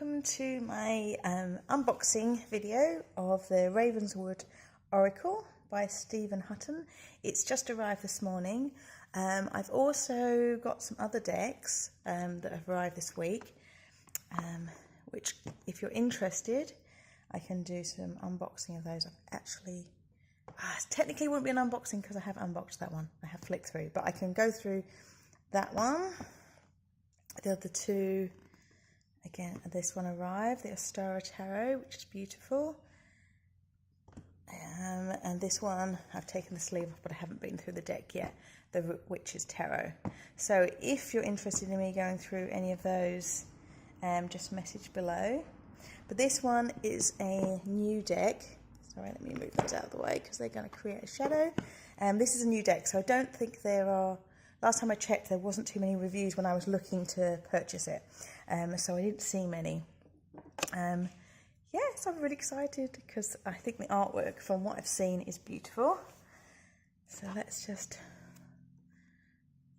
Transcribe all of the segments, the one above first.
welcome to my unboxing video of the Ravenswood Oracle by Stephen Hutton. It's just arrived this morning. I've also got some other decks that have arrived this week, which if you're interested, I can do some unboxing of those. I've actually, technically wouldn't be an unboxing because I have unboxed that one. I have flicked through, but I can go through that one. The other two, again, this one arrived, the Ostara Tarot, which is beautiful. And this one, I've taken the sleeve off, but I haven't been through the deck yet, the Witch's Tarot. So if you're interested in me going through any of those, just message below. But this one is a new deck. Sorry, let me move those out of the way because they're going to create a shadow. This is a new deck, so I don't think there are... Last time I checked, there wasn't too many reviews when I was looking to purchase it, so I didn't see many. Yes, I'm really excited because I think the artwork from what I've seen is beautiful. So let's just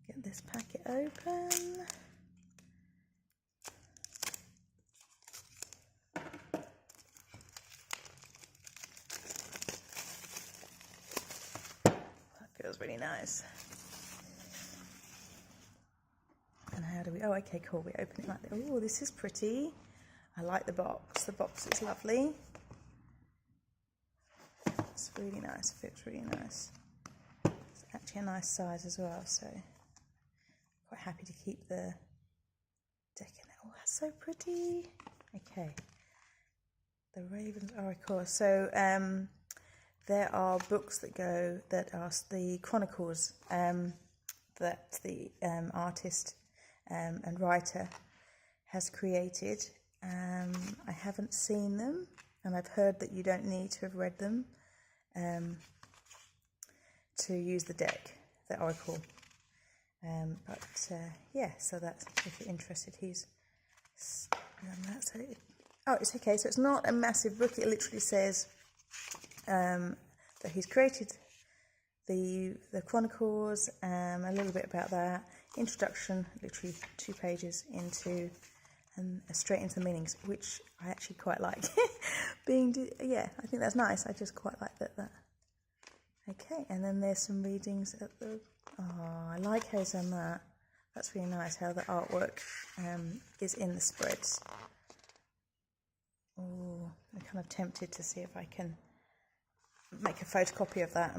get this packet open. That feels really nice. And how do we, oh, okay, cool, we open it like that. Oh, this is pretty. I like the box. The box is lovely. It's really nice, fits really nice. It's actually a nice size as well, so quite happy to keep the deck in it. Oh, that's so pretty. Okay, the Ravens Oracle. So there are books that are the chronicles that the artist and writer has created. I haven't seen them, and I've heard that you don't need to have read them to use the deck, the Oracle. Yeah, so that's, if you're interested, he's done that. So oh, it's okay. So it's not a massive book. It literally says that he's created the chronicles, a little bit about that, introduction, literally 2 pages into, and straight into the meanings, which I actually quite like. Yeah, I think that's nice. I just quite like that. Okay, and then there's some readings at the, oh, I like how he's done that. That's really nice how the artwork is in the spreads. Oh, I'm kind of tempted to see if I can make a photocopy of that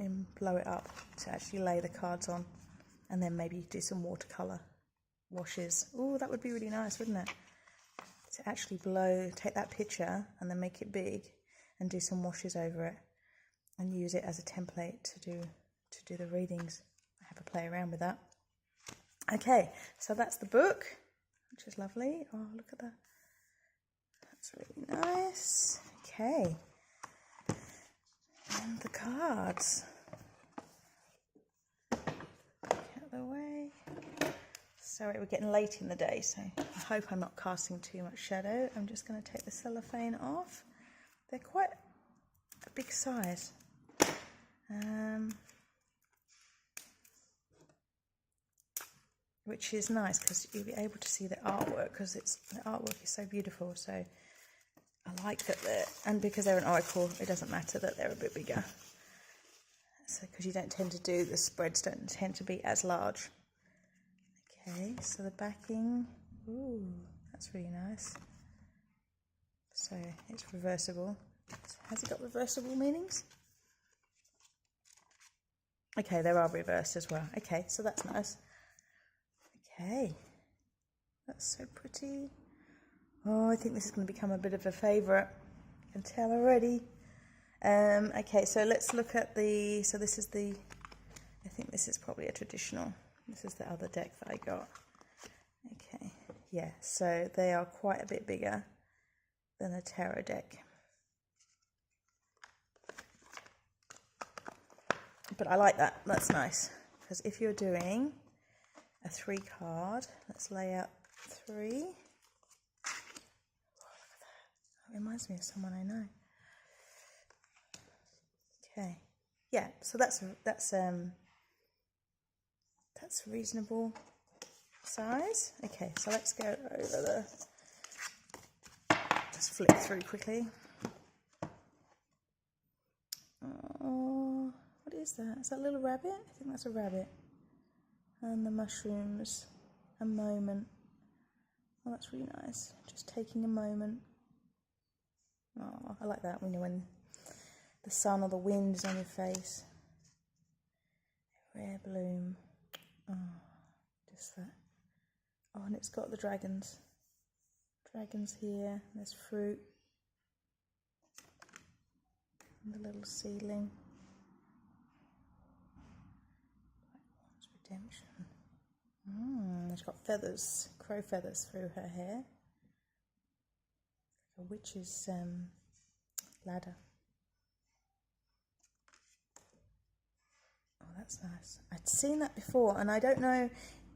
and blow it up to actually lay the cards on, and then maybe do some watercolour washes. Oh, that would be really nice, wouldn't it? To actually take that picture and then make it big and do some washes over it and use it as a template to do the readings. I have a play around with that. Okay, so that's the book, which is lovely. Oh, look at that. That's really nice. Okay. And the cards. Out the way. Sorry, we're getting late in the day, so I hope I'm not casting too much shadow. I'm just going to take the cellophane off. They're quite a big size. Which is nice because you'll be able to see the artwork, because the artwork is so beautiful. So I like that and because they're an oracle, it doesn't matter that they're a bit bigger. So because you don't tend to do, the spreads don't tend to be as large. Okay, so the backing, ooh, that's really nice. So it's reversible. Has it got reversible meanings? Okay, there are reversed as well. Okay, so that's nice. Okay, that's so pretty. Oh, I think this is going to become a bit of a favourite. I can tell already. Okay, so let's look at so this is I think this is probably a traditional. This is the other deck that I got. Okay, yeah, so they are quite a bit bigger than a tarot deck. But I like that, that's nice. Because if you're doing a 3 card, let's lay out 3. Oh, look at that. That reminds me of someone I know. Okay, yeah, so that's reasonable size. Okay, so let's go over just flick through quickly. Oh, what is that? Is that a little rabbit? I think that's a rabbit. And the mushrooms, a moment. Oh, that's really nice. Just taking a moment. Oh, I like that, you know, when the sun or the wind is on your face. Rare bloom. Oh, just that. Oh, and it's got the dragons. Dragons here. There's fruit. And the little seedling. Redemption. It's got feathers, crow feathers through her hair. A witch's ladder. Oh, that's nice. I'd seen that before, and I don't know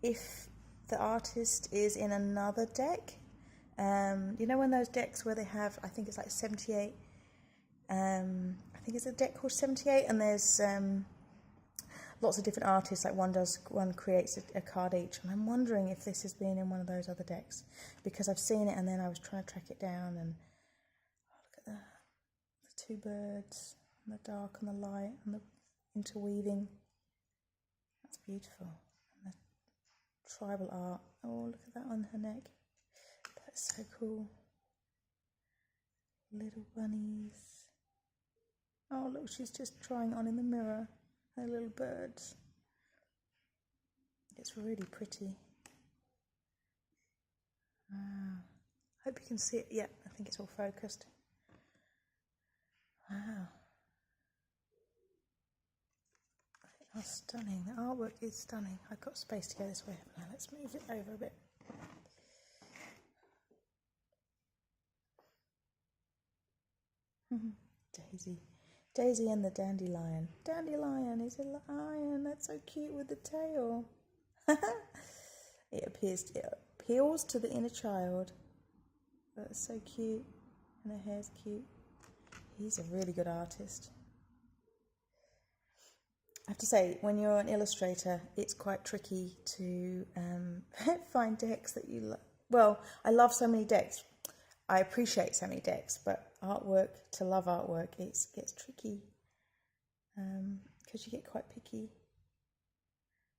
if the artist is in another deck. You know, when those decks where they have, I think it's like 78. I think it's a deck called 78, and there's lots of different artists. Like one creates a card each, and I'm wondering if this has been in one of those other decks, because I've seen it and then I was trying to track it down. And oh, look at that, the two birds, and the dark and the light, and the interweaving. That's beautiful. And the tribal art. Oh, look at that on her neck. That's so cool. Little bunnies. Oh, look, she's just trying on in the mirror. Her little birds. It's really pretty. Wow. Hope you can see it. Yeah, I think it's all focused. Wow. Oh, stunning. The artwork is stunning. I've got space to go this way. Now let's move it over a bit. Daisy. Daisy and the dandelion. Dandelion is a lion. That's so cute with the tail. It appeals to the inner child. That's so cute. And her hair's cute. He's a really good artist. I have to say, when you're an illustrator, it's quite tricky to find decks that you love. Well, I love so many decks. I appreciate so many decks, but artwork, to love artwork, it gets tricky because you get quite picky.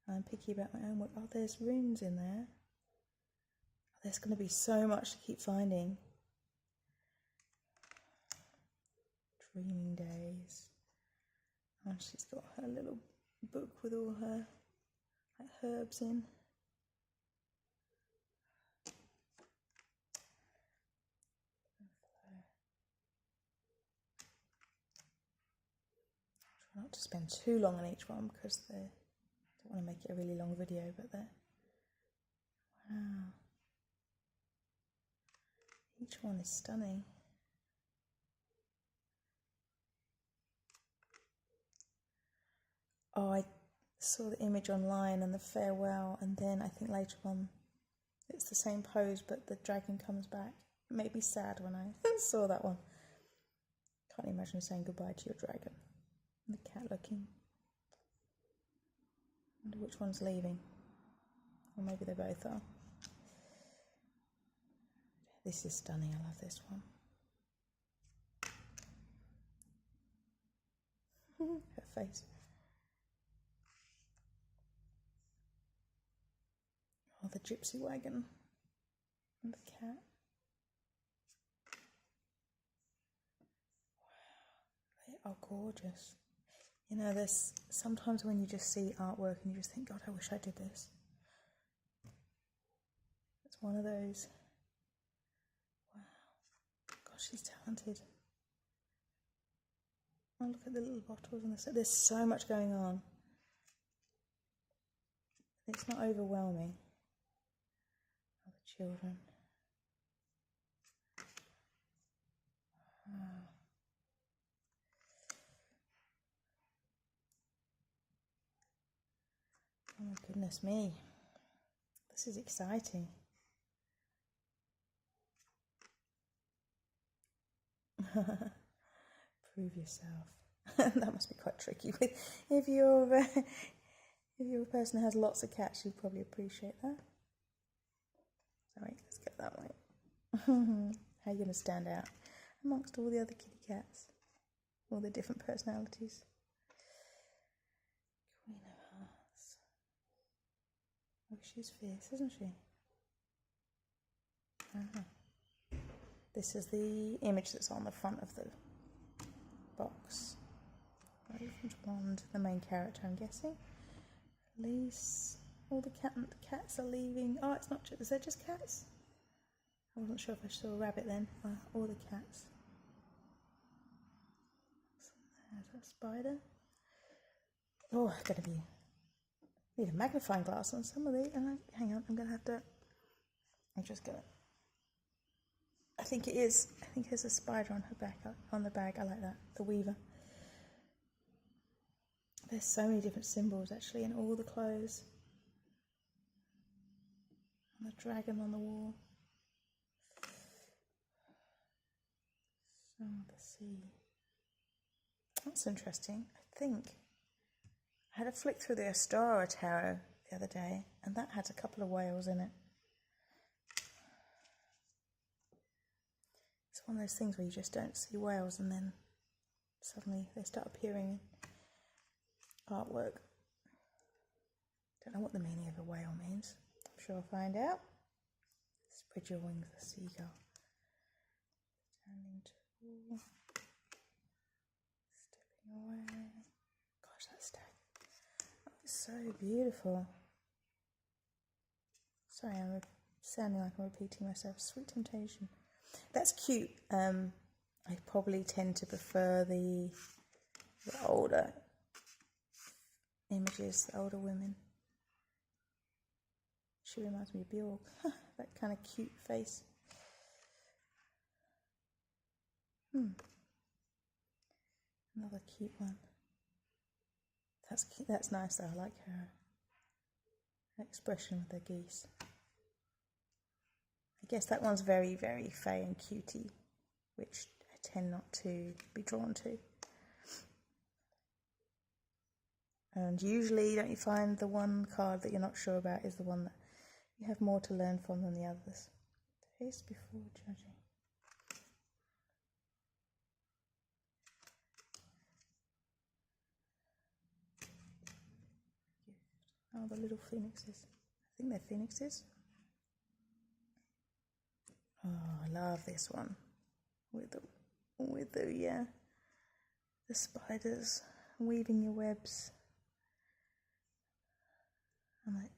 I'm picky about my own work. Oh, there's runes in there. There's going to be so much to keep finding. Dreaming days. And she's got her little book with all her herbs in. Try not to spend too long on each one because I don't want to make it a really long video, but there. Wow. Each one is stunning. Oh, I saw the image online and the farewell, and then I think later on it's the same pose, but the dragon comes back. It made me sad when I saw that one. Can't imagine saying goodbye to your dragon. And the cat looking. I wonder which one's leaving. Or maybe they both are. This is stunning. I love this one. Her face. Oh, the gypsy wagon. And the cat. Wow. They are gorgeous. You know, there's sometimes when you just see artwork and you just think, God, I wish I did this. It's one of those. Wow. Gosh, she's talented. Oh, look at the little bottles on the set. There's so much going on. It's not overwhelming. Oh, the children. Wow. Oh my goodness me. This is exciting. Prove yourself. That must be quite tricky. If you're a person who has lots of cats, you'd probably appreciate that. So wait, let's get that way. How are you going to stand out amongst all the other kitty cats? All the different personalities. Queen of Hearts. Oh, she's fierce, isn't she? This is the image that's on the front of the box. Elephant Wand, the main character, I'm guessing. Elise. All the cats are leaving. Oh, it's not just, is there just cats? I wasn't sure if I saw a rabbit then. All the cats. There's a spider. Oh, I'm going to need a magnifying glass on some of these. Hang on, I'm going to have to, I'm just going to, I think there's a spider on her back, on the bag. I like that, the weaver. There's so many different symbols actually in all the clothes. And the dragon on the wall. Song of the sea. That's interesting. I think I had a flick through the Ostara Tarot the other day, and that had a couple of whales in it. It's one of those things where you just don't see whales and then suddenly they start appearing in artwork. Don't know what the meaning of a whale means. I'm sure I'll find out. Spread your wings, the seagull. Standing tall. Stepping away. Gosh, that stag. Oh, it's so beautiful. Sorry, I'm sounding like I'm repeating myself. Sweet Temptation. That's cute. I probably tend to prefer the older images, the older women. She reminds me of Bjork. That kind of cute face. Another cute one. That's cute. That's nice though. I like her expression with the geese. I guess that one's very, very fey and cutie, which I tend not to be drawn to. And usually, don't you find the one card that you're not sure about is the one that you have more to learn from than the others? Taste before judging. Oh, the little phoenixes. I think they're phoenixes. Oh, I love this one with the spiders weaving your webs. And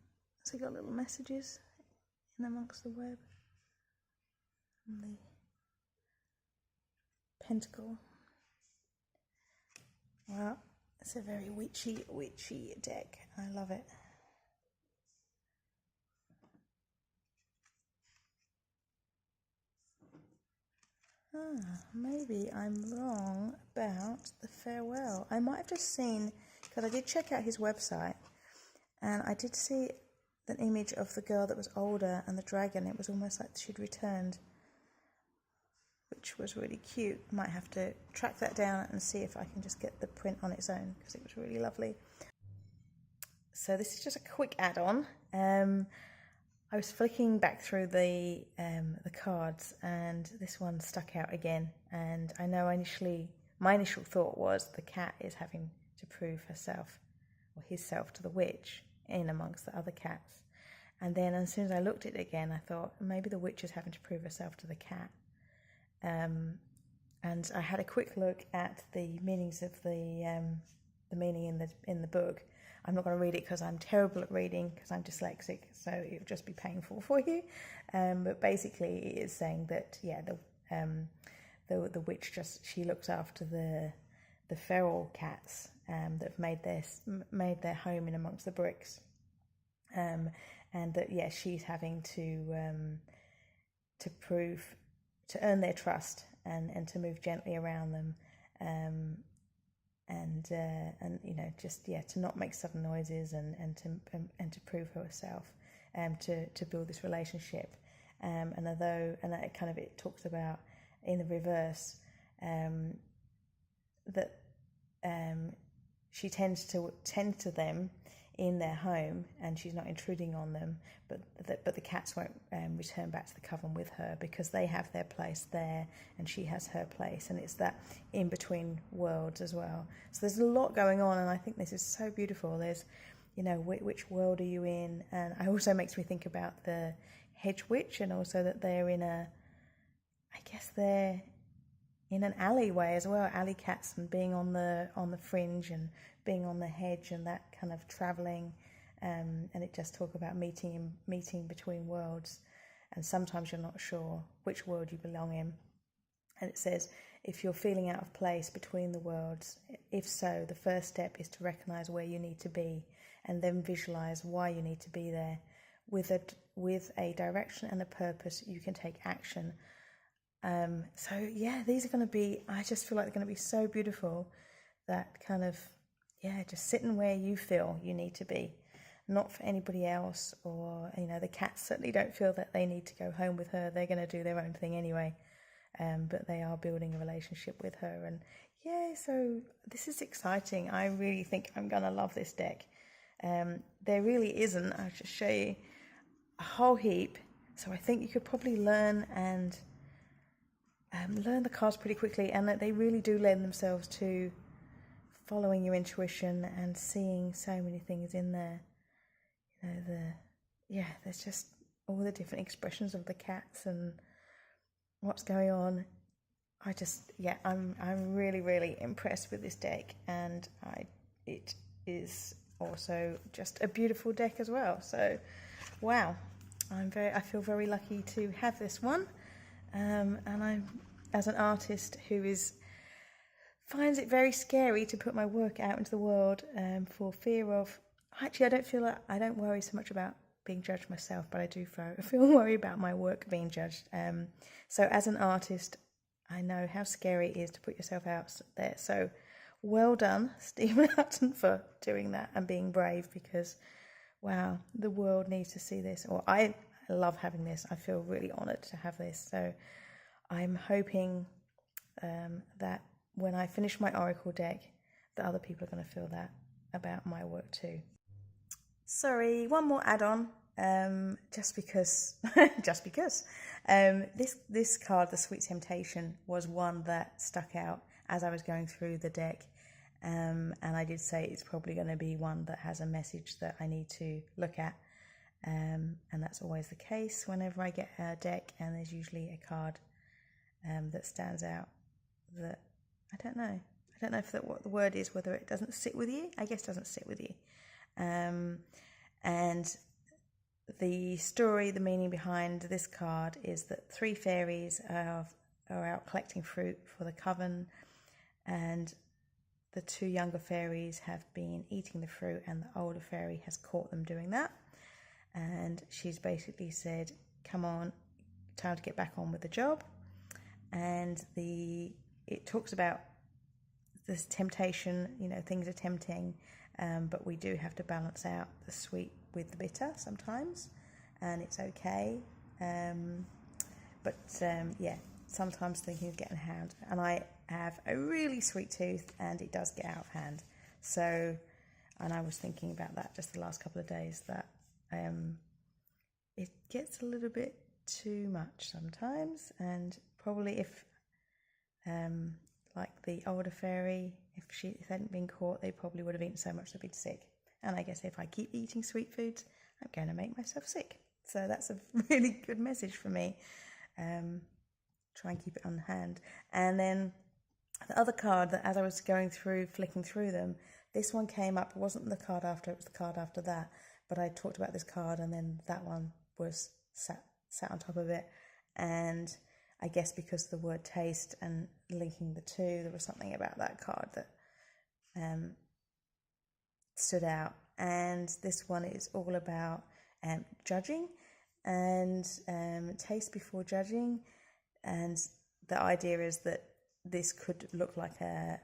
so you got little messages in amongst the web. And the pentacle. Well, it's a very witchy deck. I love it. Maybe I'm wrong about the farewell. I might have just seen, because I did check out his website, and I did see an image of the girl that was older and the dragon. It was almost like she'd returned, which was really cute. I might have to track that down and see if I can just get the print on its own, because it was really lovely. So this is just a quick add-on. I was flicking back through the cards, and this one stuck out again. And I know my initial thought was the cat is having to prove herself or himself to the witch in amongst the other cats. And then as soon as I looked at it again, I thought maybe the witch is having to prove herself to the cat. And I had a quick look at the meanings of the meaning in the book. I'm not going to read it because I'm terrible at reading, because I'm dyslexic, so it would just be painful for you. But basically, it is saying that the witch she looks after the feral cats that have made their home in amongst the bricks, and that she's having to earn their trust and to move gently around them. And to not make sudden noises and to prove herself, to build this relationship, and it talks about in the reverse that she tends to tend to them in their home, and she's not intruding on them, but the cats won't return back to the coven with her because they have their place there and she has her place, and it's that in between worlds as well. So there's a lot going on, and I think this is so beautiful. There's, you know, which world are you in? And it also makes me think about the hedge witch, and also that they're in a, I guess they're in an alleyway as well, alley cats, and being on the fringe and being on the hedge, and that kind of travelling, and it just talk about meeting between worlds, and sometimes you're not sure which world you belong in. And it says, if you're feeling out of place between the worlds, if so, the first step is to recognise where you need to be, and then visualise why you need to be there. With a direction and a purpose, you can take action. So yeah, these are going to be, I just feel like they're going to be so beautiful, that kind of, yeah, just sitting where you feel you need to be, not for anybody else. Or, you know, the cats certainly don't feel that they need to go home with her. They're going to do their own thing anyway, but they are building a relationship with her. And yeah, so this is exciting. I really think I'm going to love this deck. There really isn't, I'll just show you, a whole heap, so I think you could probably learn the cards pretty quickly, and that they really do lend themselves to following your intuition and seeing so many things in there. You know, there's just all the different expressions of the cats and what's going on. I'm really, really impressed with this deck, and it is also just a beautiful deck as well. So, wow, I feel very lucky to have this one, and I'm, as an artist who finds it very scary to put my work out into the world, for fear of, actually I don't worry so much about being judged myself, but I do feel worried about my work being judged. So as an artist, I know how scary it is to put yourself out there. So well done, Stephen Hutton, for doing that and being brave, because wow, the world needs to see this. Or I love having this. I feel really honoured to have this. So I'm hoping that when I finish my Oracle deck, that other people are going to feel that about my work too. Sorry, one more add-on, just because. This card, the Sweet Temptation, was one that stuck out as I was going through the deck, and I did say it's probably going to be one that has a message that I need to look at, and that's always the case whenever I get a deck, and there's usually a card that stands out that I don't know if what the word is, whether it doesn't sit with you. I guess it doesn't sit with you. And the story, the meaning behind this card is that 3 fairies are out collecting fruit for the coven, and the 2 younger fairies have been eating the fruit, and the older fairy has caught them doing that. And she's basically said, come on, time to get back on with the job. And it talks about this temptation, you know, things are tempting, but we do have to balance out the sweet with the bitter sometimes, and it's okay. But sometimes thinking of getting a hand, and I have a really sweet tooth, and it does get out of hand. So, and I was thinking about that just the last couple of days, that it gets a little bit too much sometimes, and probably if like the older fairy, if they hadn't been caught, they probably would have eaten so much they'd be sick. And I guess if I keep eating sweet foods, I'm going to make myself sick. So that's a really good message for me. Try and keep it on hand. And then the other card, that as I was flicking through them, this one came up. It wasn't the card after, it was the card after that. But I talked about this card, and then that one was sat on top of it. And I guess because of the word taste and linking the two, there was something about that card that stood out. And this one is all about judging and taste before judging. And the idea is that this could look like a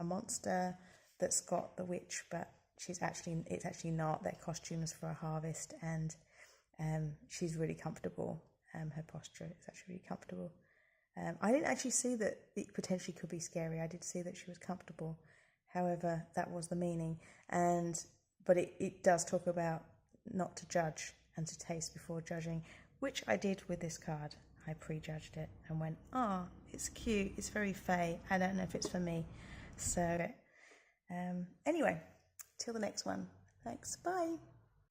monster that's got the witch, but it's actually not. Their costumes for a harvest, and she's really comfortable. Her posture is actually really comfortable. I didn't actually see that it potentially could be scary. I did see that she was comfortable. However, that was the meaning. And but it does talk about not to judge and to taste before judging, which I did with this card. I prejudged it and went, it's cute, it's very fey, I don't know if it's for me. So anyway, till the next one. Thanks, bye.